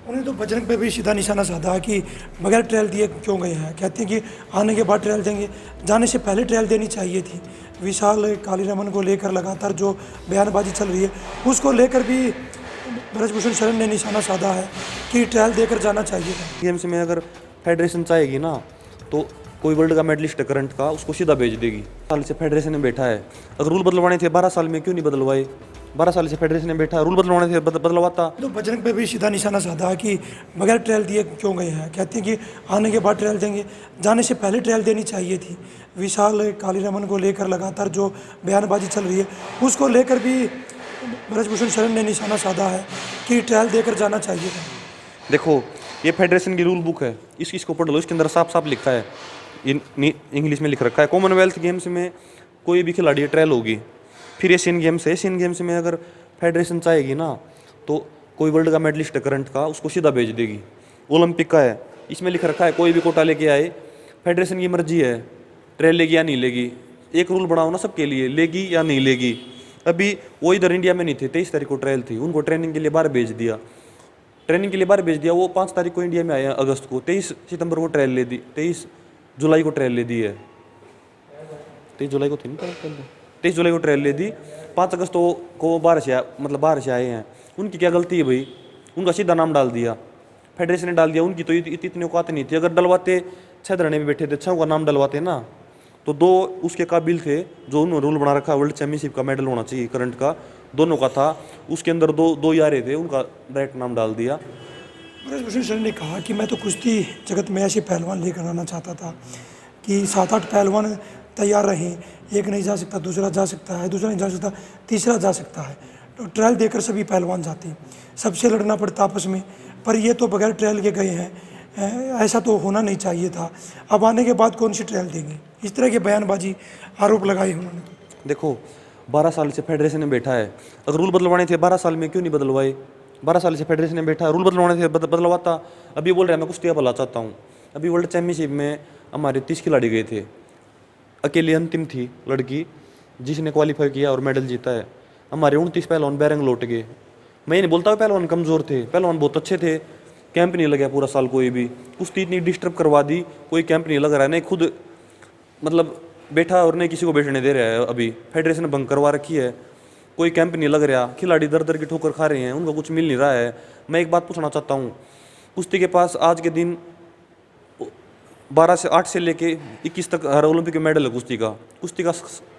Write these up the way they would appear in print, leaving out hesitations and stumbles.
उन्हें तो बजरंग पे भी सीधा निशाना साधा कि बगैर ट्रायल दिए क्यों गए हैं। कहते हैं कि आने के बाद ट्रायल देंगे, जाने से पहले ट्रायल देनी चाहिए थी। विशाल कालीरमन को लेकर लगातार जो बयानबाजी चल रही है, उसको लेकर भी ब्रजभूषण शरण ने निशाना साधा है कि ट्रायल देकर जाना चाहिए था। गेम्स में अगर फेडरेशन चाहेगी ना तो कोई वर्ल्ड का मेडलिस्ट है करंट का, उसको सीधा भेज देगी। साल से फेडरेशन में बैठा है, अगर रूल बदलवाने थे 12 साल में क्यों नहीं बदलवाए? 12 साल से फेडरेशन में बैठा है, रूल बदलवाने थे बदलवाता। तो बजरंग पे भी सीधा निशाना साधा कि बगैर ट्रायल दिए क्यों गए हैं। कहते हैं कि आने के बाद ट्रायल देंगे, जाने से पहले ट्रायल देनी चाहिए थी। विशाल कालीरमन को लेकर लगातार जो बयानबाजी चल रही है, उसको लेकर भी ब्रजभूषण शरण ने निशाना साधा है कि ट्रायल देकर जाना चाहिए था। देखो, ये फेडरेशन की रूल बुक है, इसको पढ़ लो, इसके अंदर साफ साफ लिखा है, इंग्लिश में लिख रखा है, कॉमनवेल्थ गेम्स में कोई भी खिलाड़ी ट्रायल होगी। फिर एशियन गेम्स है, एशियन गेम्स में अगर फेडरेशन चाहेगी ना तो कोई वर्ल्ड का मेडलिस्ट है करंट का, उसको सीधा भेज देगी। ओलंपिक का है, इसमें लिख रखा है कोई भी कोटा लेके आए, फेडरेशन की मर्जी है ट्रायल लेगी या नहीं लेगी। एक रूल बनाओ ना सबके लिए, लेगी या नहीं लेगी। अभी वो इधर इंडिया में नहीं थे, 23 तारीख को ट्रायल थी, उनको ट्रेनिंग के लिए बाहर भेज दिया, वो 5 तारीख को इंडिया में आए हैं अगस्त को, 23 सितंबर को ट्रायल ले दी, 23 जुलाई को ट्रायल ले दी है, 23 जुलाई को थी ना ट्रायल, 23 जुलाई को ट्रायल ले दी। 5 अगस्त को बाहर से आए हैं, उनकी क्या गलती है भाई? उनका सीधा नाम डाल दिया, फेडरेशन ने डाल दिया। उनकी तो इतनी औकात नहीं थी, अगर डलवाते 6 धरने में बैठे थे, 6 का नाम डलवाते ना तो 2 उसके काबिल थे, जो उन्होंने रूल बना रखा वर्ल्ड चैंपियनशिप का मेडल होना चाहिए करंट का, दोनों का था, उसके अंदर दो यारे थे, उनका डायरेक्ट नाम डाल दिया। ब्रजभूषण शरण ने कहा कि मैं तो कुश्ती जगत में ऐसे पहलवान लेकर आना चाहता था कि 7-8 पहलवान तैयार रहें, एक नहीं जा सकता, दूसरा जा सकता है, दूसरा नहीं जा सकता, तीसरा जा सकता है, तो ट्रायल देकर सभी पहलवान जाते, सबसे लड़ना पड़ता आपस में, पर ये तो बगैर ट्रायल के गए हैं, ऐसा तो होना नहीं चाहिए था। अब आने के बाद कौन सी ट्रायल देंगे? इस तरह के बयानबाजी आरोप लगाए उन्होंने। देखो, 12 साल से फेडरेशन में बैठा है, अगर रूल बदलवाने थे 12 साल में क्यों नहीं बदलवाए? 12 साल से फेडरेशन में बैठा है, रूल बदलवाने थे बदलवाता। अभी बोल रहा है मैं कुश्ती भला चाहता हूँ। अभी वर्ल्ड चैंपियनशिप में हमारे 30 खिलाड़ी गए थे, अकेली अंतिम थी लड़की जिसने क्वालिफाई किया और मेडल जीता है। हमारे 29 पहलवान बैरंग लौट गए। मैं ये नहीं बोलता पहलवान कमज़ोर थे, पहलवान बहुत अच्छे थे, कैंप नहीं लगा पूरा साल कोई भी, कुश्ती इतनी डिस्टर्ब करवा दी, कोई कैंप नहीं लग रहा है, नहीं खुद बैठा और नहीं किसी को बैठने दे रहा है। अभी फेडरेशन ने भंग करवा रखी है, कोई कैंप नहीं लग रहा, खिलाड़ी दर दर की ठोकर खा रहे हैं, उनको कुछ मिल नहीं रहा है। मैं एक बात पूछना चाहता हूँ, कुश्ती के पास आज के दिन 8 से लेके 21 तक हर ओलंपिक में मेडल है कुश्ती का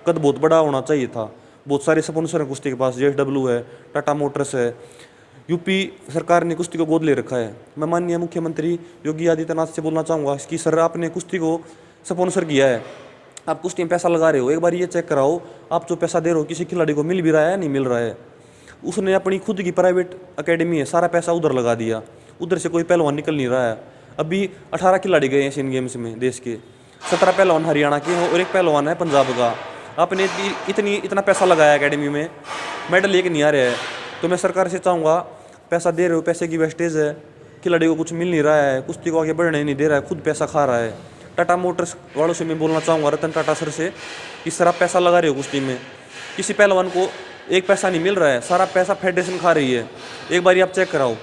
कद बहुत बड़ा होना चाहिए था। बहुत सारे स्पॉन्सर हैं कुश्ती के पास, JSW है, टाटा मोटर्स है, यूपी सरकार ने कुश्ती को गोद ले रखा है। मैं माननीय मुख्यमंत्री योगी आदित्यनाथ से बोलना चाहूँगा कि सर आपने कुश्ती को स्पॉन्सर किया है, आप कुश्ती में पैसा लगा रहे हो, एक बार ये चेक कराओ आप जो पैसा दे रहे हो किसी खिलाड़ी को मिल भी रहा है नहीं मिल रहा है। उसने अपनी खुद की प्राइवेट एकेडमी है, सारा पैसा उधर लगा दिया, उधर से कोई पहलवान निकल नहीं रहा है। अभी 18 खिलाड़ी गए हैं एशियन गेम्स में देश के, 17 पहलवान हरियाणा के और एक पहलवान है पंजाब का। आपने इतना पैसा लगाया एकेडमी में, मेडल लेके नहीं आ रहा है। तो मैं सरकार से चाहूँगा, पैसा दे रहे हो, पैसे की वेस्टेज है, खिलाड़ी को कुछ मिल नहीं रहा है, कुश्ती को आगे बढ़ने नहीं दे रहा है, खुद पैसा खा रहा है। टाटा मोटर्स वालों से मैं बोलना चाहूँगा, रतन टाटा सर से, कि सर आप पैसा लगा रहे हो कुश्ती में, किसी पहलवान को एक पैसा नहीं मिल रहा है, सारा पैसा फेडरेशन खा रही है, एक बार आप चेक कराओ।